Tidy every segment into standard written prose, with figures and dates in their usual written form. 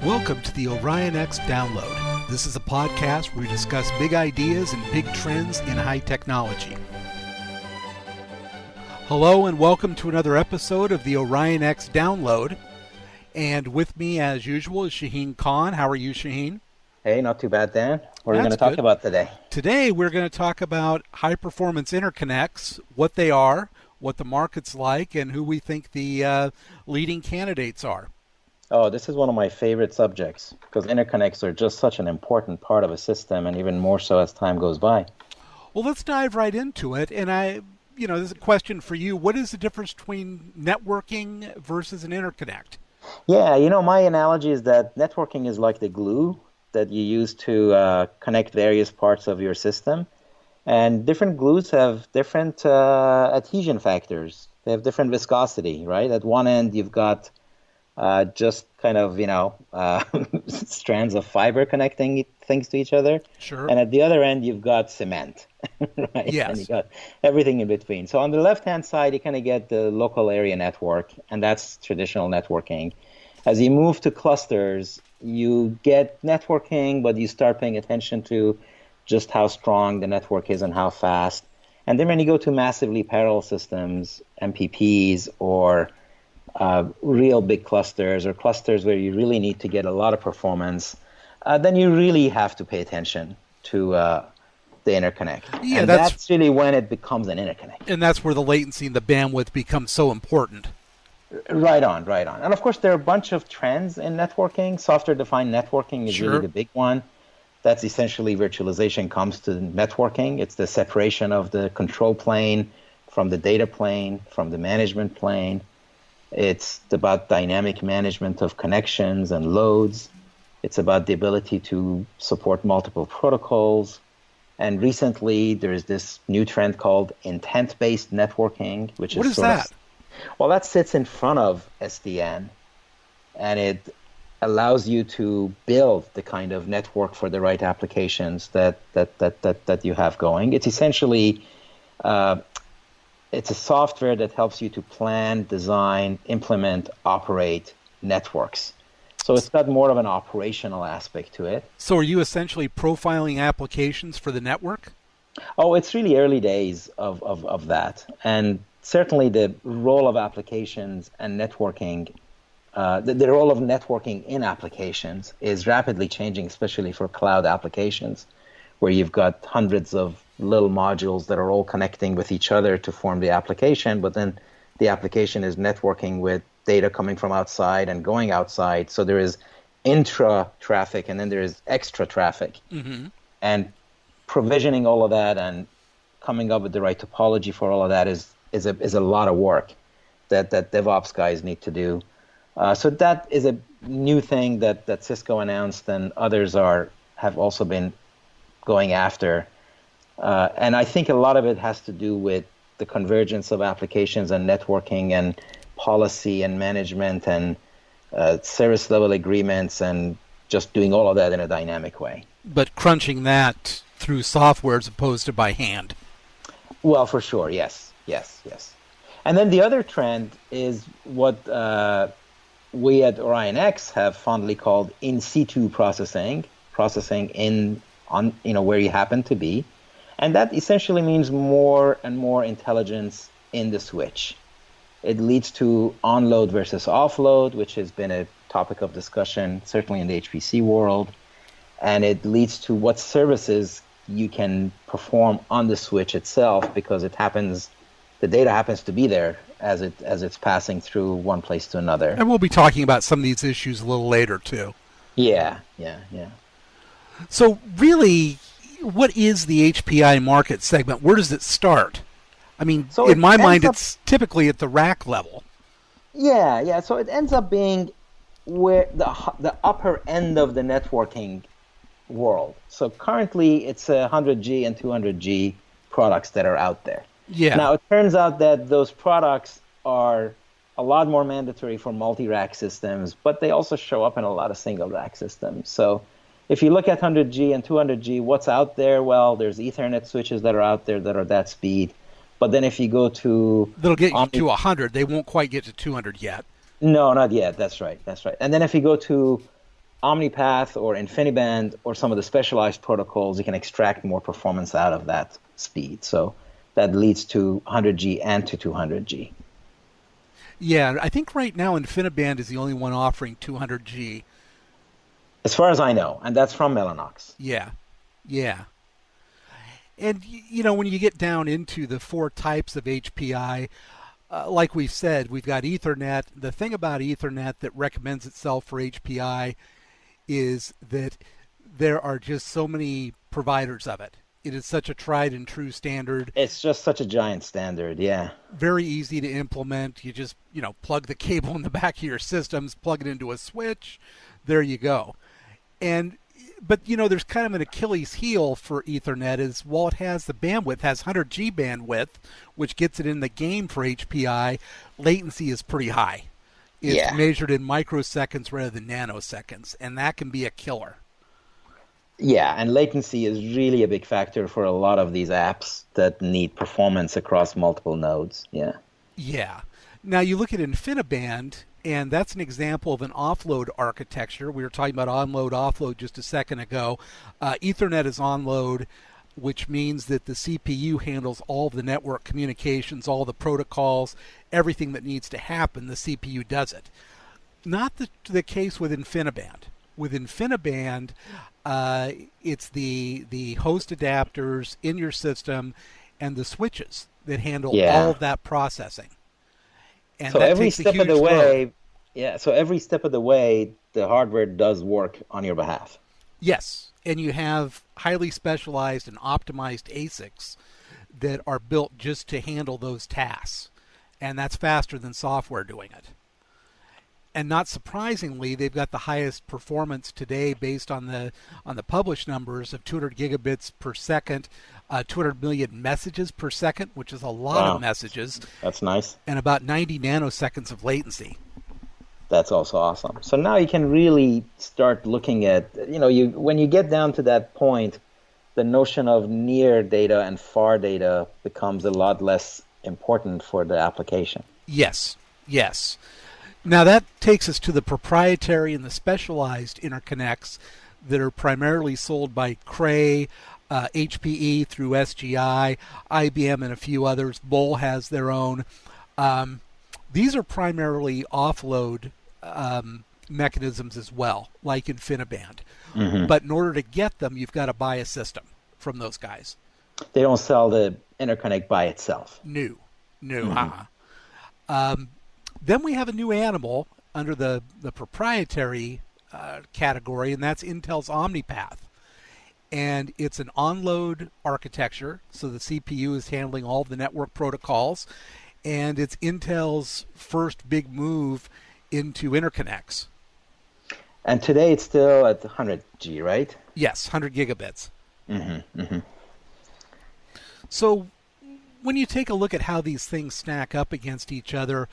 Welcome to the OrionX Download. This is a podcast where we discuss big ideas and big trends in high technology. Hello and welcome to another episode of the OrionX Download. And with me, as usual, is Shaheen Khan. How are you, Shaheen? Hey, not too bad, Dan. What are we going to talk about today? Today, we're going to talk about high-performance interconnects, what they are, what the market's like, and who we think the leading candidates are. Oh, this is one of my favorite subjects because interconnects are just such an important part of a system, and even more so as time goes by. Well, let's dive right into it. And this is a question for you. What is the difference between networking versus an interconnect? Yeah, my analogy is that networking is like the glue that you use to connect various parts of your system. And different glues have different adhesion factors. They have different viscosity, right? At one end, you've got just kind of, strands of fiber connecting things to each other. Sure. And at the other end, you've got cement, right? Yes. And you got everything in between. So on the left-hand side, you kind of get the local area network, and that's traditional networking. As you move to clusters, you get networking, but you start paying attention to just how strong the network is and how fast. And then when you go to massively parallel systems, MPPs, or real big clusters or clusters where you really need to get a lot of performance, then you really have to pay attention to the interconnect. Yeah, and that's really when it becomes an interconnect. And that's where the latency and the bandwidth becomes so important. Right on. And of course, there are a bunch of trends in networking. Software-defined networking is really the big one. That's essentially virtualization comes to networking. It's the separation of the control plane from the data plane, from the management plane. It's about dynamic management of connections and loads. It's about the ability to support multiple protocols. And recently, there's this new trend called intent-based networking, which What is that? Well, that sits in front of SDN, and it allows you to build the kind of network for the right applications that you have going. It's essentially it's a software that helps you to plan, design, implement, operate networks. So it's got more of an operational aspect to it. So are you essentially profiling applications for the network? Oh, it's really early days of that. And certainly the role of applications and networking, the role of networking in applications is rapidly changing, especially for cloud applications, where you've got hundreds of little modules that are all connecting with each other to form the application, but then the application is networking with data coming from outside and going outside. So there is intra-traffic and then there is extra traffic. Mm-hmm. And provisioning all of that and coming up with the right topology for all of that is a lot of work that DevOps guys need to do. So that is a new thing that Cisco announced and others have also been going after. And I think a lot of it has to do with the convergence of applications and networking and policy and management and service level agreements and just doing all of that in a dynamic way. But crunching that through software as opposed to by hand. Well, for sure, yes. And then the other trend is what we at OrionX have fondly called in situ processing on where you happen to be. And that essentially means more and more intelligence in the switch. It leads to on-load versus off-load, which has been a topic of discussion, certainly in the HPC world. And it leads to what services you can perform on the switch itself, because the data happens to be there as it's passing through one place to another. And we'll be talking about some of these issues a little later, too. Yeah. So really, what is the HPI market segment? Where does it start? I mean, in my mind, it's typically at the rack level. Yeah. So it ends up being where the upper end of the networking world. So currently, it's 100G and 200G products that are out there. Yeah. Now, it turns out that those products are a lot more mandatory for multi-rack systems, but they also show up in a lot of single-rack systems. So if you look at 100G and 200G, what's out there? Well, there's Ethernet switches that are out there that are that speed. But then if you go to... They'll get you to 100. They won't quite get to 200 yet. No, not yet. That's right. And then if you go to OmniPath or InfiniBand or some of the specialized protocols, you can extract more performance out of that speed. So that leads to 100G and to 200G. Yeah, I think right now InfiniBand is the only one offering 200G. As far as I know, and that's from Mellanox. Yeah, yeah. And, when you get down into the four types of HPI, like we've said, we've got Ethernet. The thing about Ethernet that recommends itself for HPI is that there are just so many providers of it. It is such a tried and true standard. It's just such a giant standard, yeah. Very easy to implement. You just, plug the cable in the back of your systems, plug it into a switch. There you go. But there's kind of an Achilles heel for Ethernet is while it has the bandwidth, has 100G bandwidth, which gets it in the game for HPI, latency is pretty high. It's measured in microseconds rather than nanoseconds, and that can be a killer. Yeah, and latency is really a big factor for a lot of these apps that need performance across multiple nodes. Yeah. Yeah. Now you look at InfiniBand, and that's an example of an offload architecture. We were talking about onload, offload just a second ago. Ethernet is onload, which means that the CPU handles all the network communications, all the protocols, everything that needs to happen, the CPU does it. Not the case with InfiniBand. With InfiniBand, it's the host adapters in your system and the switches that handle all of that processing. And so that every takes step a huge of the way, load. So every step of the way, the hardware does work on your behalf. Yes, and you have highly specialized and optimized ASICs that are built just to handle those tasks, and that's faster than software doing it. And not surprisingly, they've got the highest performance today based on the published numbers of 200 gigabits per second, 200 million messages per second, which is a lot of messages. That's nice. And about 90 nanoseconds of latency. That's also awesome. So now you can really start looking at, when you get down to that point, the notion of near data and far data becomes a lot less important for the application. Yes. Now that takes us to the proprietary and the specialized interconnects that are primarily sold by Cray, HPE through SGI, IBM, and a few others. Bull has their own. These are primarily offload mechanisms as well, like InfiniBand. Mm-hmm. But in order to get them, you've got to buy a system from those guys. They don't sell the interconnect by itself. No. Mm-hmm. Then we have a new animal under the proprietary category, and that's Intel's OmniPath. And it's an onload architecture, so the CPU is handling all the network protocols, and it's Intel's first big move into interconnects. And today it's still at 100G, right? Yes, 100 gigabits. Mm-hmm, mm-hmm. So when you take a look at how these things stack up against each other,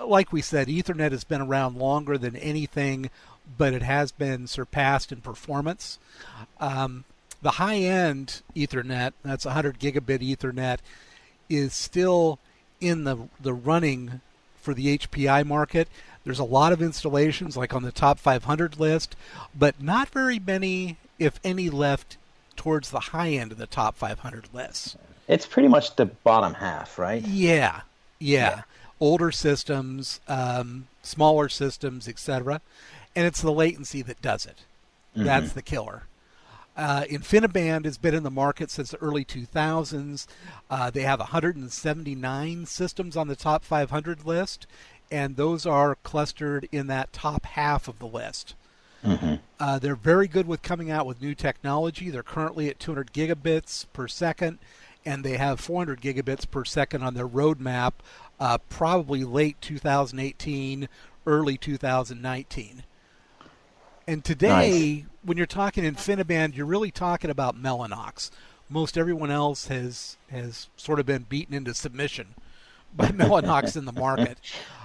like we said, Ethernet has been around longer than anything, but it has been surpassed in performance. The high-end Ethernet, that's 100 gigabit Ethernet, is still in the running for the HPI market. There's a lot of installations, like on the top 500 list, but not very many, if any, left towards the high end of the top 500 lists. It's pretty much the bottom half, right? Yeah. Older systems, smaller systems, etc. And it's the latency that does it. Mm-hmm. That's the killer. InfiniBand has been in the market since the early 2000s. They have 179 systems on the top 500 list, and those are clustered in that top half of the list. Mm-hmm. They're very good with coming out with new technology. They're currently at 200 gigabits per second, and they have 400 gigabits per second on their roadmap, probably late 2018, early 2019. And today, when you're talking InfiniBand, you're really talking about Mellanox. Most everyone else has sort of been beaten into submission by Mellanox in the market.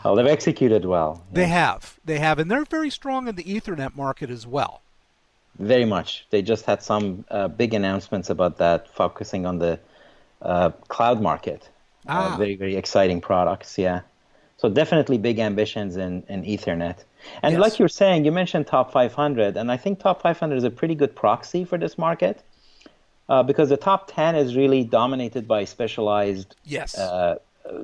Well, they've executed well. They have, and they're very strong in the Ethernet market as well. Very much. They just had some big announcements about that, focusing on the cloud market. Very, very exciting products, yeah. So definitely big ambitions in Ethernet. And like Yes. you're saying, you mentioned top 500, and I think top 500 is a pretty good proxy for this market because the top 10 is really dominated by specialized Yes. uh,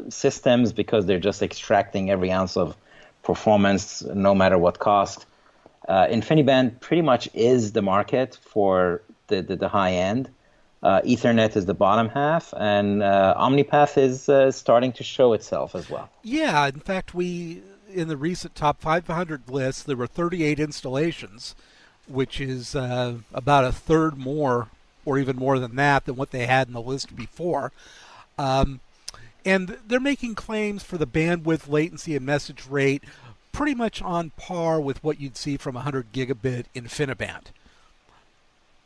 systems because they're just extracting every ounce of performance no matter what cost. InfiniBand pretty much is the market for the high end. Ethernet is the bottom half, and OmniPath is starting to show itself as well. Yeah. In fact, in the recent top 500 list, there were 38 installations, which is about a third more, or even more than that, than what they had in the list before. Um, and they're making claims for the bandwidth, latency, and message rate pretty much on par with what you'd see from 100 gigabit InfiniBand.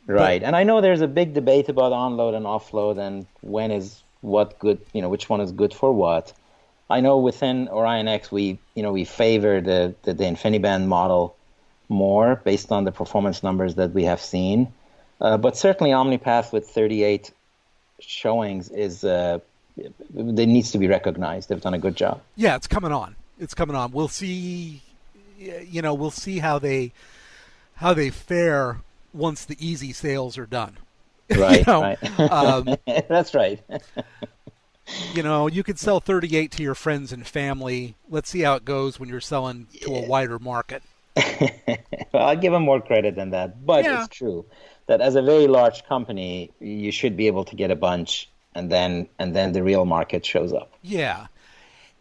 But Right. And I know there's a big debate about onload and offload and when is what good, which one is good for what. I know within OrionX we favor the InfiniBand model more based on the performance numbers that we have seen. But certainly OmniPath with 38 showings it needs to be recognized. They've done a good job. yeah, it's coming on. It's coming on. We'll see. We'll see how they fare once the easy sales are done. Right, right. That's right. You could sell 38 to your friends and family. Let's see how it goes when you're selling to a wider market. Well, I'll give them more credit than that. But Yeah. it's true that as a very large company, you should be able to get a bunch and then the real market shows up. Yeah.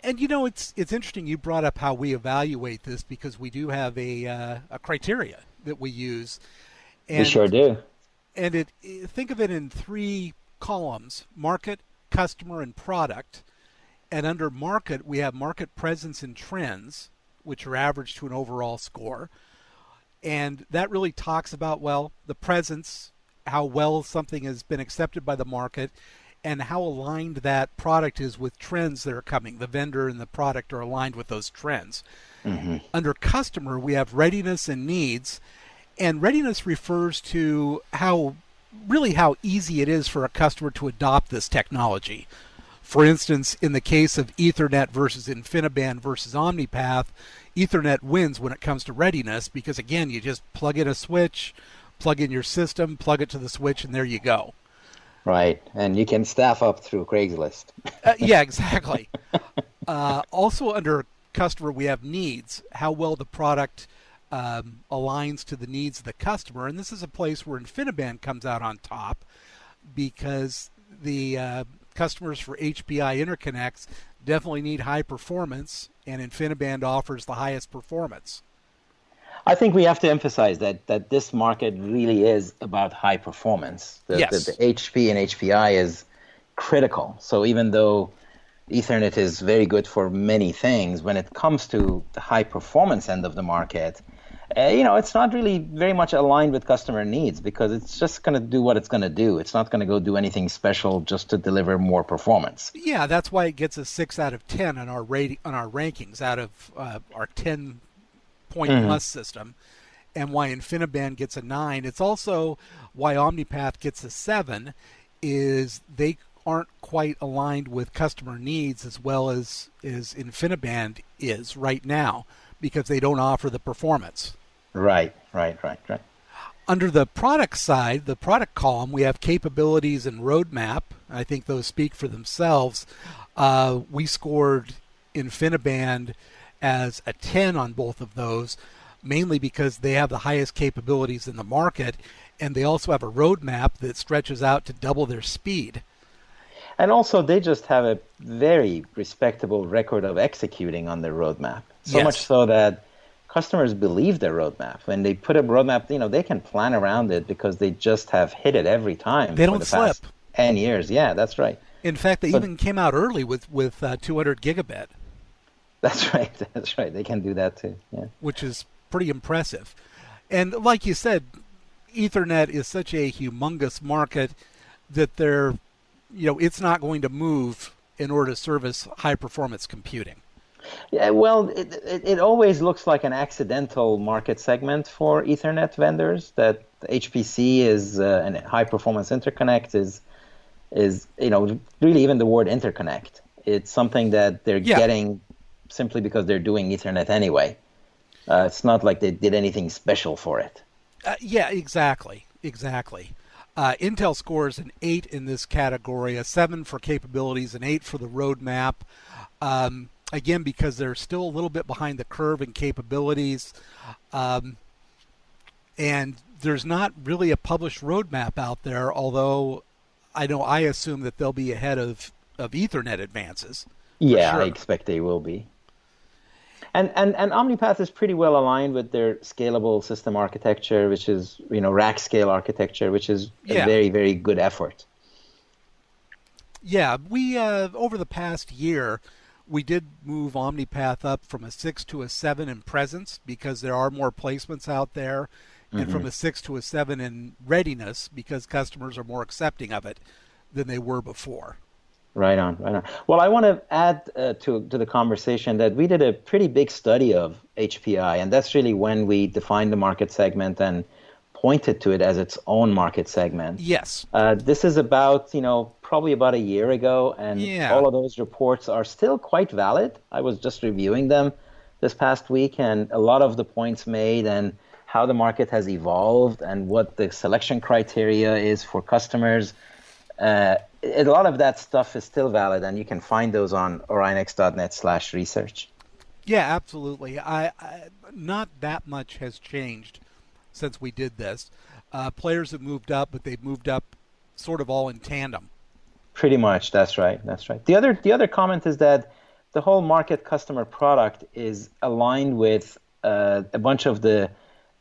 And it's interesting you brought up how we evaluate this because we do have a criteria that we use. We sure do. And think of it in three columns: market, customer, and product. And under market, we have market presence and trends, which are averaged to an overall score. And that really talks about, well, the presence, how well something has been accepted by the market, and how aligned that product is with trends that are coming. The vendor and the product are aligned with those trends. Mm-hmm. Under customer, we have readiness and needs. And readiness refers to how easy it is for a customer to adopt this technology. For instance, in the case of Ethernet versus InfiniBand versus OmniPath, Ethernet wins when it comes to readiness because, again, you just plug in a switch, plug in your system, plug it to the switch, and there you go. Right. And you can staff up through Craigslist. Yeah, exactly. Also under customer, we have needs, how well the product aligns to the needs of the customer. And this is a place where InfiniBand comes out on top because the customers for HPI interconnects definitely need high performance, and InfiniBand offers the highest performance. I think we have to emphasize that this market really is about high performance. Yes. The HP and HPI is critical. So even though Ethernet is very good for many things, when it comes to the high performance end of the market, it's not really very much aligned with customer needs because it's just going to do what it's going to do. It's not going to go do anything special just to deliver more performance. Yeah, that's why it gets a 6 out of 10 on our rankings out of our 10-point plus system, and why InfiniBand gets a 9. It's also why OmniPath gets a 7, is they aren't quite aligned with customer needs as well as InfiniBand is right now because they don't offer the performance. Right. Under the product side, the product column, we have capabilities and roadmap. I think those speak for themselves. We scored InfiniBand as a 10 on both of those, mainly because they have the highest capabilities in the market, and they also have a roadmap that stretches out to double their speed. And also, they just have a very respectable record of executing on their roadmap. So much so that customers believe their roadmap. When they put a roadmap, they can plan around it because they just have hit it every time. They don't slip. Past 10 years. Yeah, that's right. In fact, they even came out early with 200 gigabit. That's right. They can do that too. Yeah. Which is pretty impressive. And like you said, Ethernet is such a humongous market that it's not going to move in order to service high performance computing. Yeah, well, it always looks like an accidental market segment for Ethernet vendors. That HPC is and high performance interconnect is really even the word interconnect. It's something that they're getting simply because they're doing Ethernet anyway. It's not like they did anything special for it. Yeah, exactly. Exactly. Intel scores an 8 in this category, a 7 for capabilities, an 8 for the roadmap. Again, because they're still a little bit behind the curve in capabilities. And there's not really a published roadmap out there, although I assume that they'll be ahead of Ethernet advances. Yeah, Sure. I expect they will be. And OmniPath is pretty well aligned with their scalable system architecture, which is, rack scale architecture, which is a very, very good effort. Yeah, we over the past year, we did move OmniPath up from a 6 to a 7 in presence because there are more placements out there, and from a 6 to a 7 in readiness because customers are more accepting of it than they were before. Right on, right on. Well, I want to add to the conversation that we did a pretty big study of HPI, and that's really when we defined the market segment and pointed to it as its own market segment. Yes. This is about, probably about a year ago, and all of those reports are still quite valid. I was just reviewing them this past week, and a lot of the points made and how the market has evolved and what the selection criteria is for customers. A lot of that stuff is still valid, and you can find those on orionx.net/research. Yeah, absolutely. I not that much has changed since we did this. Players have moved up, but they've moved up sort of all in tandem. Pretty much, that's right. That's right. The other comment is that the whole market customer product is aligned with a bunch of the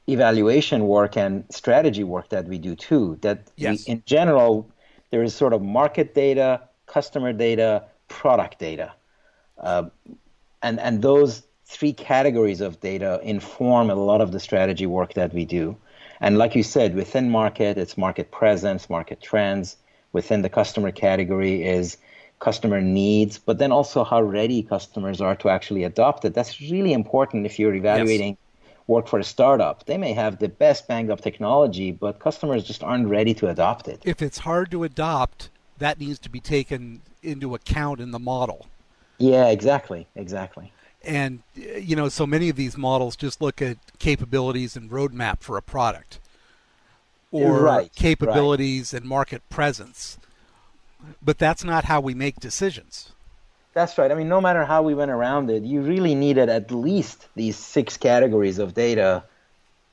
evaluation work and strategy work that we do too. That yes. In general, there is sort of market data, customer data, product data. And those three categories of data inform a lot of the strategy work that we do. And like you said, within market, it's market presence, market trends. Within the customer category is customer needs, but then also how ready customers are to actually adopt it. That's really important if you're evaluating work for a startup. They may have the best banged up technology, but customers just aren't ready to adopt it. If it's hard to adopt, that needs to be taken into account in the model. Yeah, exactly. And, so many of these models just look at capabilities and roadmap for a product or capabilities and market presence. But that's not how we make decisions. That's right. I mean, no matter how we went around it, you really needed at least these 6 categories of data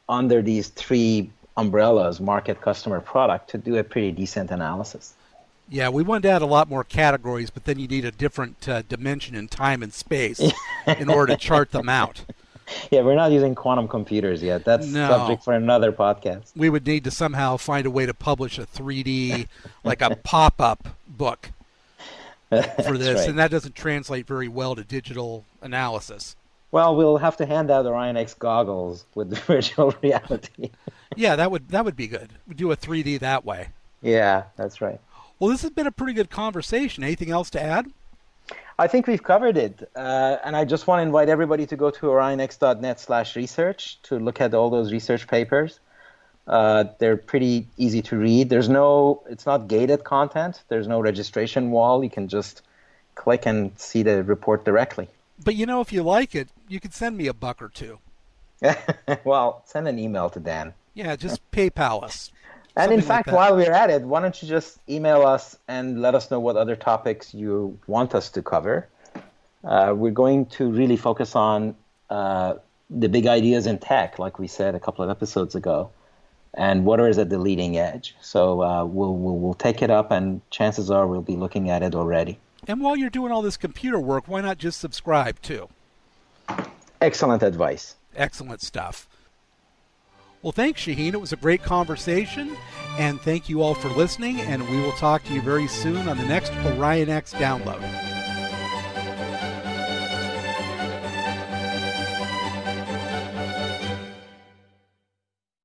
under these 3 umbrellas, market, customer, product, to do a pretty decent analysis. Yeah, we wanted to add a lot more categories, but then you need a different dimension in time and space in order to chart them out. Yeah, we're not using quantum computers yet. That's subject for another podcast. We would need to somehow find a way to publish a 3D, like a pop-up book for this, right. And that doesn't translate very well to digital analysis. Well, we'll have to hand out OrionX goggles with virtual reality. Yeah, that would be good. We'd do a 3D that way. Yeah, that's right. Well, this has been a pretty good conversation. Anything else to add? I think we've covered it. And I just want to invite everybody to go to orionx.net/research to look at all those research papers. They're pretty easy to read. It's not gated content. There's no registration wall. You can just click and see the report directly. But if you like it, you could send me $1 or $2. Well, send an email to Dan. Yeah, just PayPal us. And in fact, while we're at it, why don't you just email us and let us know what other topics you want us to cover. We're going to really focus on the big ideas in tech, like we said a couple of episodes ago, and what is at the leading edge. So we'll take it up, and chances are we'll be looking at it already. And while you're doing all this computer work, why not just subscribe too? Excellent advice. Excellent stuff. Well, thanks, Shaheen. It was a great conversation, and thank you all for listening, and we will talk to you very soon on the next OrionX download.